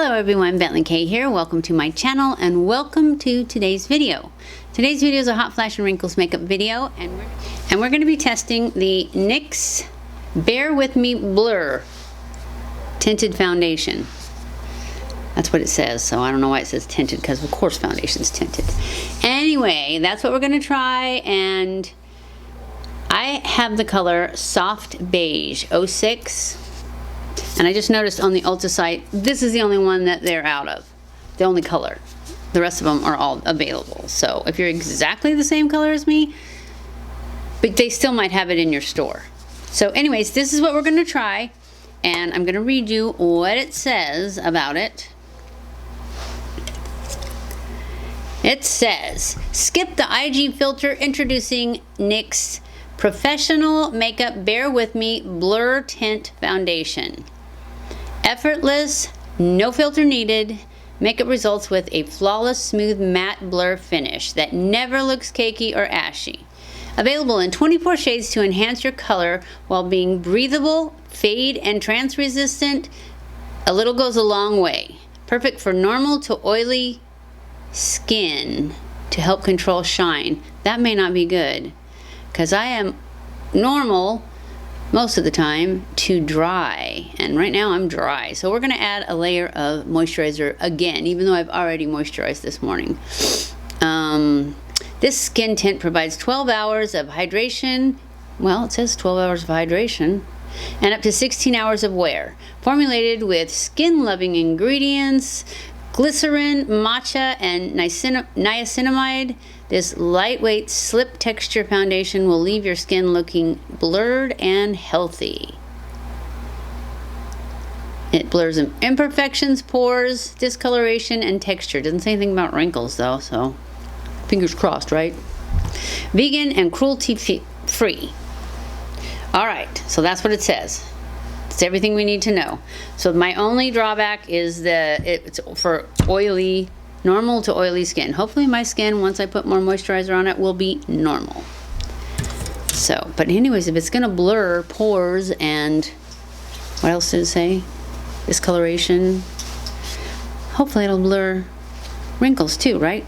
Hello everyone, BentlyK here. Welcome to my channel and welcome to today's video. Today's video is a hot flash and wrinkles makeup video, and we're going to be testing the NYX Bare With Me Blur Tinted Foundation. That's what it says, so I don't know why it says tinted, because of course foundation's tinted. Anyway, that's what we're going to try, and I have the color Soft Beige 06. And I just noticed on the Ulta site, this is the only one that they're out of. The only color. The rest of them are all available. So if you're exactly the same color as me, but they still might have it in your store. So anyways, this is what we're going to try. And I'm going to read you what it says about it. It says, skip the IG filter, introducing NYX Professional Makeup Bare With Me Blur Tint Foundation. Effortless, no filter needed. Makeup results with a flawless, smooth, matte blur finish that never looks cakey or ashy. Available in 24 shades to enhance your color while being breathable, fade, and trans resistant. A little goes a long way. Perfect for normal to oily skin to help control shine. That may not be good, because I am normal most of the time to dry, and right now I'm dry. So we're going to add a layer of moisturizer again, even though I've already moisturized this morning. This skin tint provides 12 hours of hydration. Well, it says 12 hours of hydration and up to 16 hours of wear. Formulated with skin-loving ingredients, glycerin, matcha, and niacinamide, this lightweight slip texture foundation will leave your skin looking blurred and healthy. It blurs imperfections, pores, discoloration, and texture. Doesn't say anything about wrinkles though, so fingers crossed, right? Vegan and cruelty-free. All right, so that's what it says. It's everything we need to know. So my only drawback is that it's for oily, normal to oily skin. Hopefully my skin, once I put more moisturizer on it, will be normal. So, but anyways, if it's gonna blur pores and what else did it say? Discoloration. Hopefully it'll blur wrinkles too, right?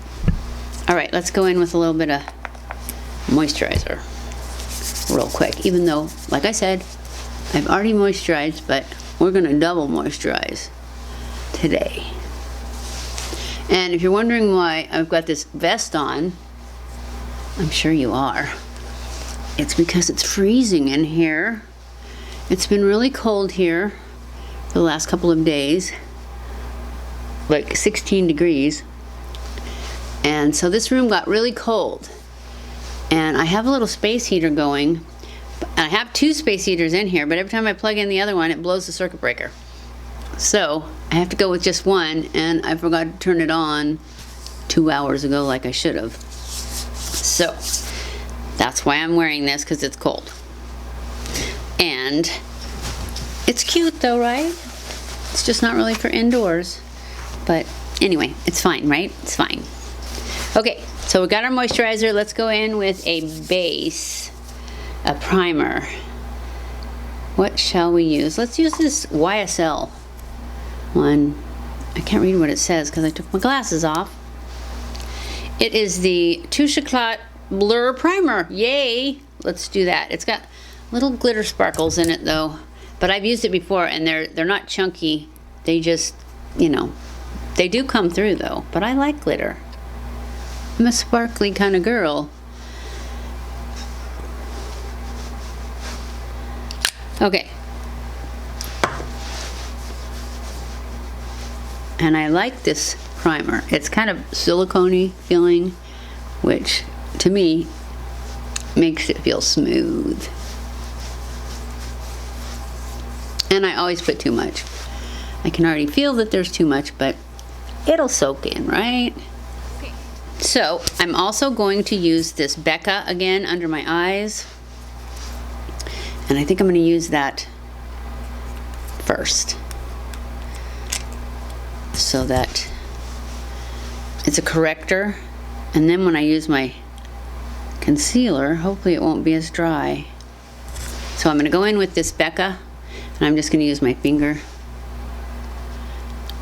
All right, let's go in with a little bit of moisturizer real quick, even though, like I said, I've already moisturized, but we're gonna double moisturize today. And if you're wondering why I've got this vest on, I'm sure you are. It's because it's freezing in here. It's been really cold here for the last couple of days, like 16 degrees. And so this room got really cold. And I have a little space heater going. I have two space heaters in here, but every time I plug in the other one, it blows the circuit breaker. So I have to go with just one, and I forgot to turn it on 2 hours ago like I should have. So that's why I'm wearing this, because it's cold. And it's cute though, right? It's just not really for indoors. But anyway, it's fine, right? It's fine. Okay, so we got our moisturizer. Let's go in with a base. A primer. What shall we use? Let's use this YSL one. I can't read what it says because I took my glasses off. It is the Touché Eclat Blur Primer. Yay! Let's do that. It's got little glitter sparkles in it though, but I've used it before and they're not chunky. They just, you know, they do come through though, but I like glitter. I'm a sparkly kind of girl. Okay, and I like this primer. It's kind of silicone-y feeling, which to me makes it feel smooth. And I always put too much. I can already feel that there's too much, but it'll soak in, right? Okay. So I'm also going to use this BECCA again under my eyes. And I think I'm going to use that first, so that it's a corrector. And then when I use my concealer, hopefully it won't be as dry. So I'm going to go in with this BECCA, and I'm just going to use my finger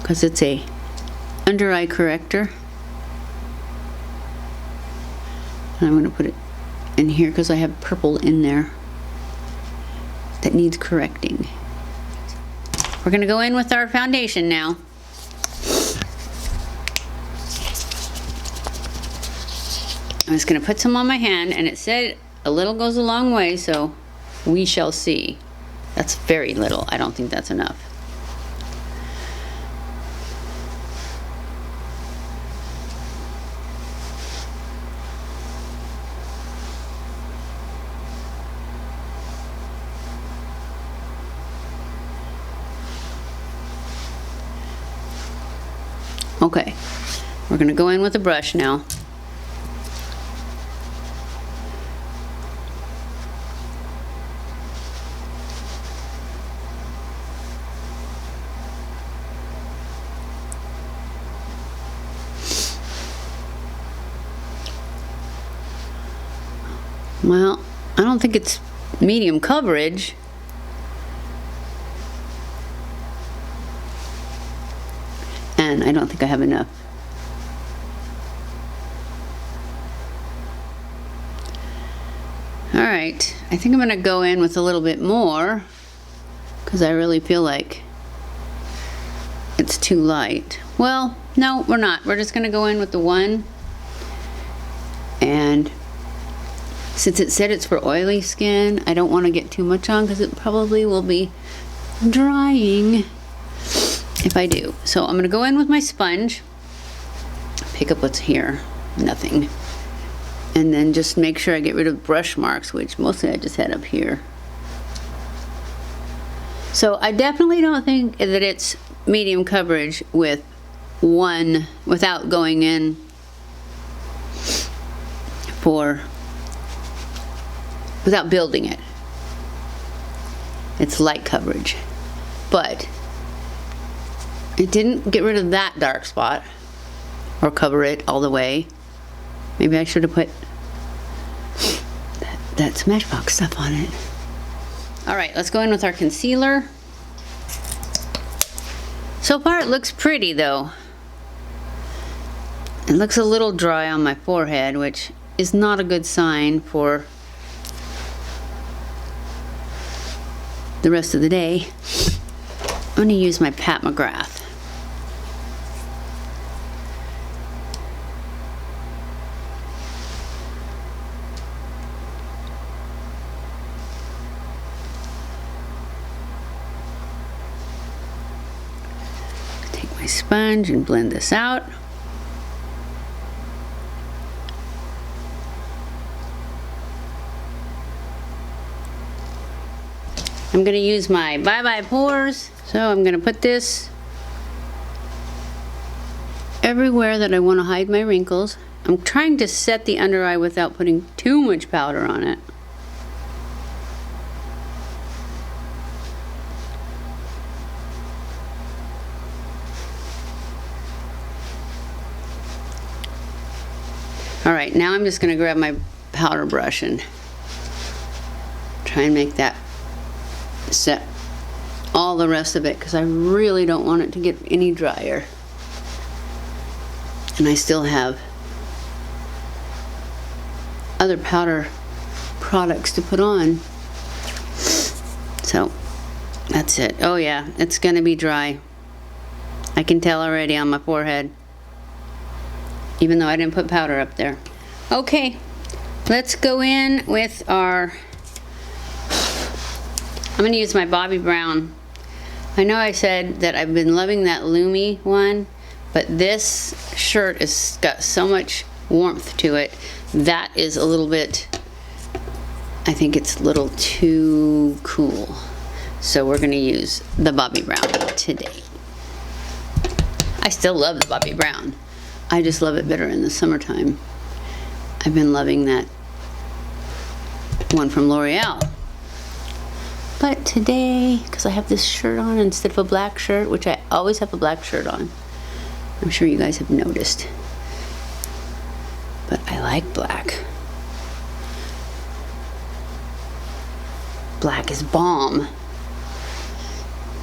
because it's a under eye corrector. And I'm going to put it in here because I have purple in there that needs correcting. We're going to go in with our foundation now. I'm just going to put some on my hand, and it said a little goes a long way, so we shall see. That's very little. I don't think that's enough. Okay, we're going to go in with a brush now. Well, I don't think it's medium coverage. And I don't think I have enough. All right, I think I'm gonna go in with a little bit more because I really feel like it's too light. Well, no, we're not. We're just gonna go in with the one. And since it said it's for oily skin, I don't want to get too much on because it probably will be drying if I do. So I'm going to go in with my sponge, pick up what's here, nothing. And then just make sure I get rid of brush marks, which mostly I just had up here. So I definitely don't think that it's medium coverage with one, without going in for, without building it. It's light coverage, but it didn't get rid of that dark spot or cover it all the way. Maybe I should have put that Smashbox stuff on it. All right, let's go in with our concealer. So far it looks pretty though. It looks a little dry on my forehead, which is not a good sign for the rest of the day. I'm going to use my Pat McGrath. Take my sponge and blend this out. I'm going to use my Bye Bye Pores, so I'm going to put this everywhere that I want to hide my wrinkles. I'm trying to set the under eye without putting too much powder on it. All right, now I'm just going to grab my powder brush and try and make that set all the rest of it, because I really don't want it to get any drier. And I still have other powder products to put on. So that's it. Oh yeah, it's gonna be dry. I can tell already on my forehead, even though I didn't put powder up there. Okay, let's go in with our, I'm going to use my Bobbi Brown. I know I said that I've been loving that Lumi one, but this shirt has got so much warmth to it. That is a little bit, I think it's a little too cool. So we're going to use the Bobbi Brown today. I still love the Bobbi Brown. I just love it better in the summertime. I've been loving that one from Loreal. But today, because I have this shirt on instead of a black shirt, which I always have a black shirt on. I'm sure you guys have noticed. But I like black. Black is bomb.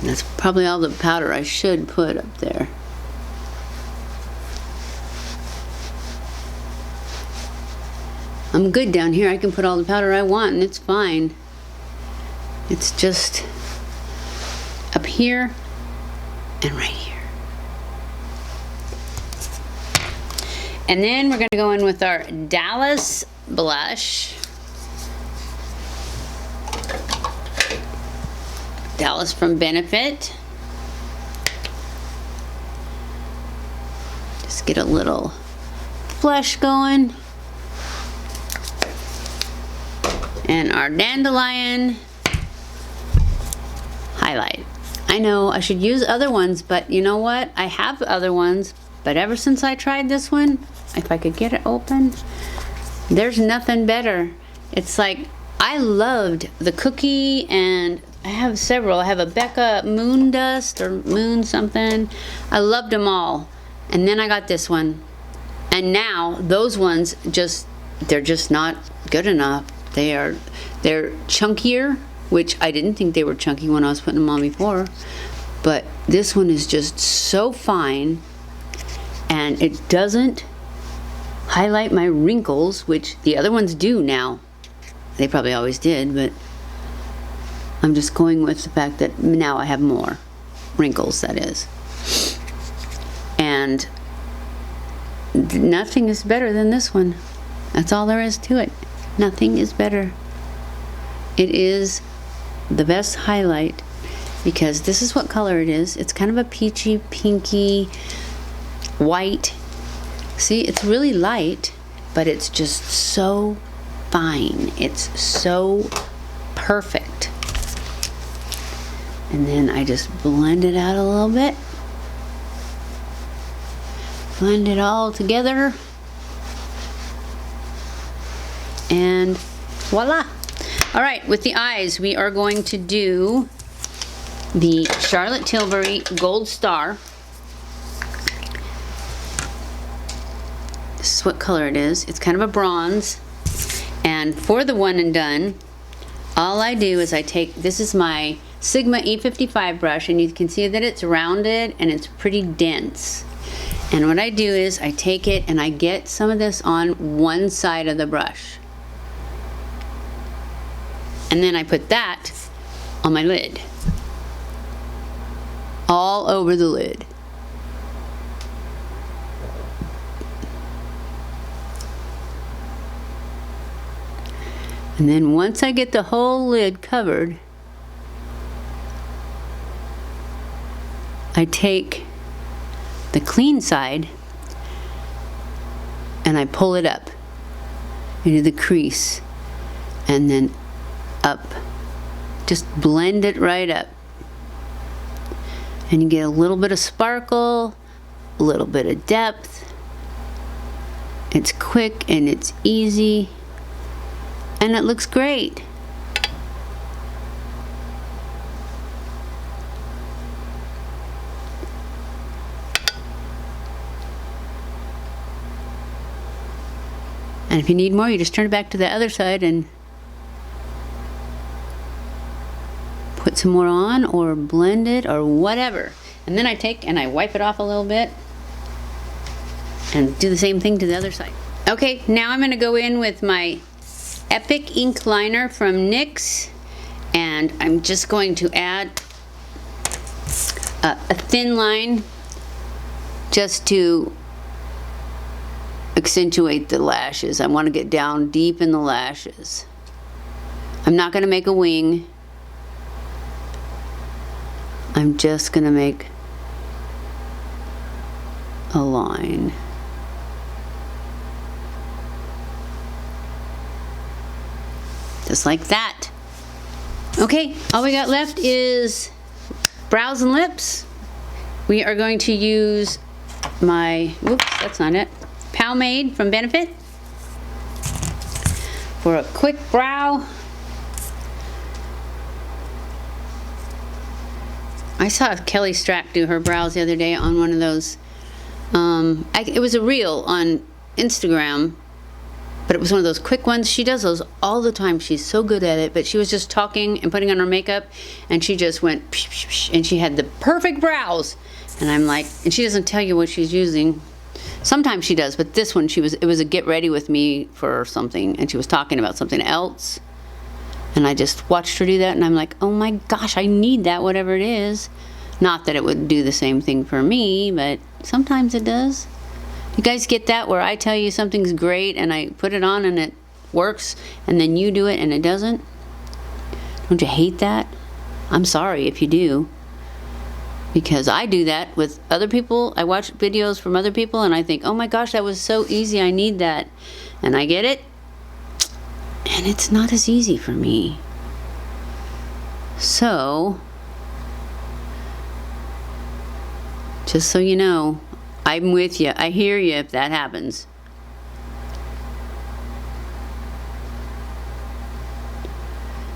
That's probably all the powder I should put up there. I'm good down here. I can put all the powder I want and it's fine. It's just up here and right here. And then we're going to go in with our Dallas blush. Dallas from Benefit. Just get a little flush going. And our Dandelion highlight. I know I should use other ones, but you know what? I have other ones, but ever since I tried this one, if I could get it open, there's nothing better. It's like, I loved the cookie, and I have several. I have a BECCA Moon Dust or Moon something. I loved them all. And then I got this one. And now those ones they're just not good enough. They're chunkier, which I didn't think they were chunky when I was putting them on before. But this one is just so fine, and it doesn't highlight my wrinkles, which the other ones do now. They probably always did, but I'm just going with the fact that now I have more wrinkles, that is. And nothing is better than this one. That's all there is to it. Nothing is better. It is the best highlight because this is what color it is. It's kind of a peachy, pinky, white. See, it's really light, but it's just so fine. It's so perfect. And then I just blend it out a little bit. Blend it all together. And voila. All right, with the eyes, we are going to do the Charlotte Tilbury Gold Star. This is what color it is. It's kind of a bronze. And for the one and done, all I do is I take, this is my Sigma E55 brush, and you can see that it's rounded and it's pretty dense. And what I do is I take it and I get some of this on one side of the brush. And then I put that on my lid. All over the lid. And then once I get the whole lid covered, I take the clean side and I pull it up into the crease and then up. Just blend it right up. And you get a little bit of sparkle, a little bit of depth. It's quick and it's easy. And it looks great. And if you need more, you just turn it back to the other side and put some more on or blend it or whatever. And then I take and I wipe it off a little bit and do the same thing to the other side. Okay, now I'm going to go in with my Epic Ink Liner from NYX, and I'm just going to add a thin line just to accentuate the lashes. I want to get down deep in the lashes. I'm not going to make a wing. I'm just going to make a line. Just like that. Okay, all we got left is brows and lips. We are going to use my, oops, that's not it, POWMADE from Benefit for a quick brow. I saw Kelly Strack do her brows the other day on one of those, it was a reel on Instagram, but it was one of those quick ones. She does those all the time. She's so good at it. But she was just talking and putting on her makeup, and she just went psh, psh, psh, and she had the perfect brows. And I'm like, and she doesn't tell you what she's using. Sometimes she does, but this one, it was a get ready with me for something, and she was talking about something else. And I just watched her do that, and I'm like, oh my gosh, I need that, whatever it is. Not that it would do the same thing for me, but sometimes it does. You guys get that, where I tell you something's great, and I put it on, and it works, and then you do it, and it doesn't? Don't you hate that? I'm sorry if you do. Because I do that with other people. I watch videos from other people and I think, oh my gosh, that was so easy, I need that. And I get it, and it's not as easy for me. So, just so you know, I'm with you. I hear you if that happens.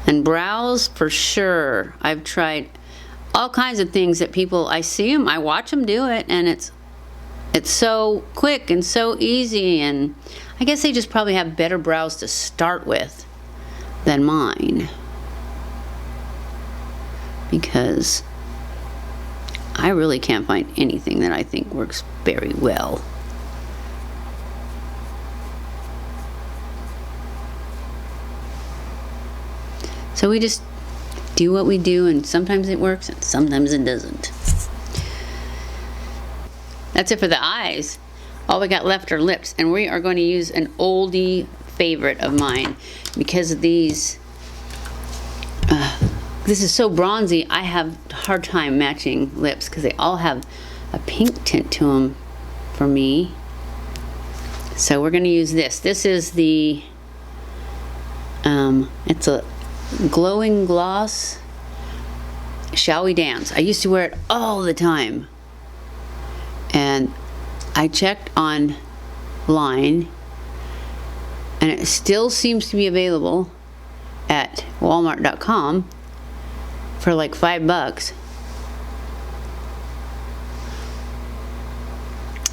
And brows, for sure. I've tried all kinds of things that people, I see them, I watch them do it, and it's so quick and so easy, and I guess they just probably have better brows to start with than mine, because I really can't find anything that I think works very well. So we just do what we do, and sometimes it works and sometimes it doesn't. That's it for the eyes. All we got left are lips, and we are going to use an oldie favorite of mine because of these. This is so bronzy, I have a hard time matching lips because they all have a pink tint to them for me. So we're going to use this. This is the it's a glowing gloss Shall We Dance. I used to wear it all the time, and I checked online and it still seems to be available at walmart.com for like $5.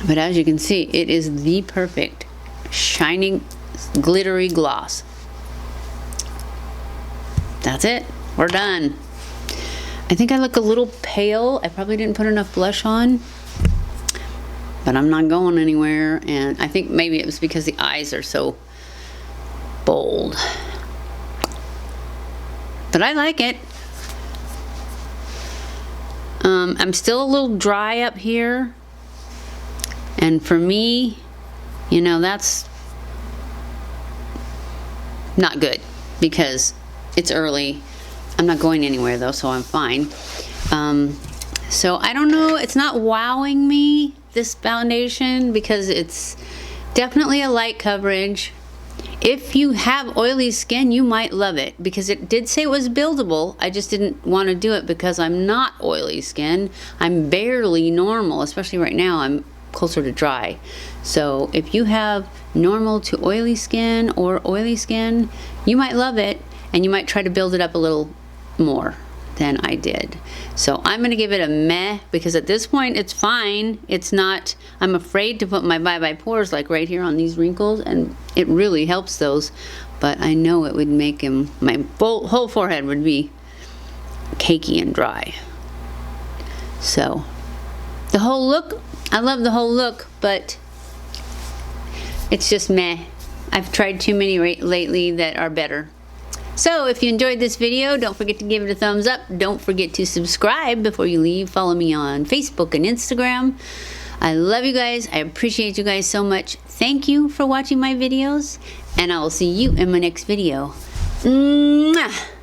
But as you can see, it is the perfect shining glittery gloss. That's it. We're done. I think I look a little pale. I probably didn't put enough blush on, but I'm not going anywhere, and I think maybe it was because the eyes are so bold. But I like it. I'm still a little dry up here, and for me, you know, that's not good because it's early. I'm not going anywhere though, so I'm fine. So I don't know, it's not wowing me, this foundation, because it's definitely a light coverage. If you have oily skin, you might love it, because it did say it was buildable. I just didn't want to do it because I'm not oily skin. I'm barely normal, especially right now. I'm closer to dry. So if you have normal to oily skin or oily skin, you might love it, and you might try to build it up a little more than I did. So I'm gonna give it a meh, because at this point it's fine. It's not, I'm afraid to put my Bye Bye pores like right here on these wrinkles, and it really helps those, but I know it would make him, my whole forehead would be cakey and dry. So the whole look, I love the whole look, but it's just meh. I've tried too many lately that are better. So if you enjoyed this video, don't forget to give it a thumbs up. Don't forget to subscribe before you leave. Follow me on Facebook and Instagram. I love you guys. I appreciate you guys so much. Thank you for watching my videos, and I will see you in my next video. Mwah!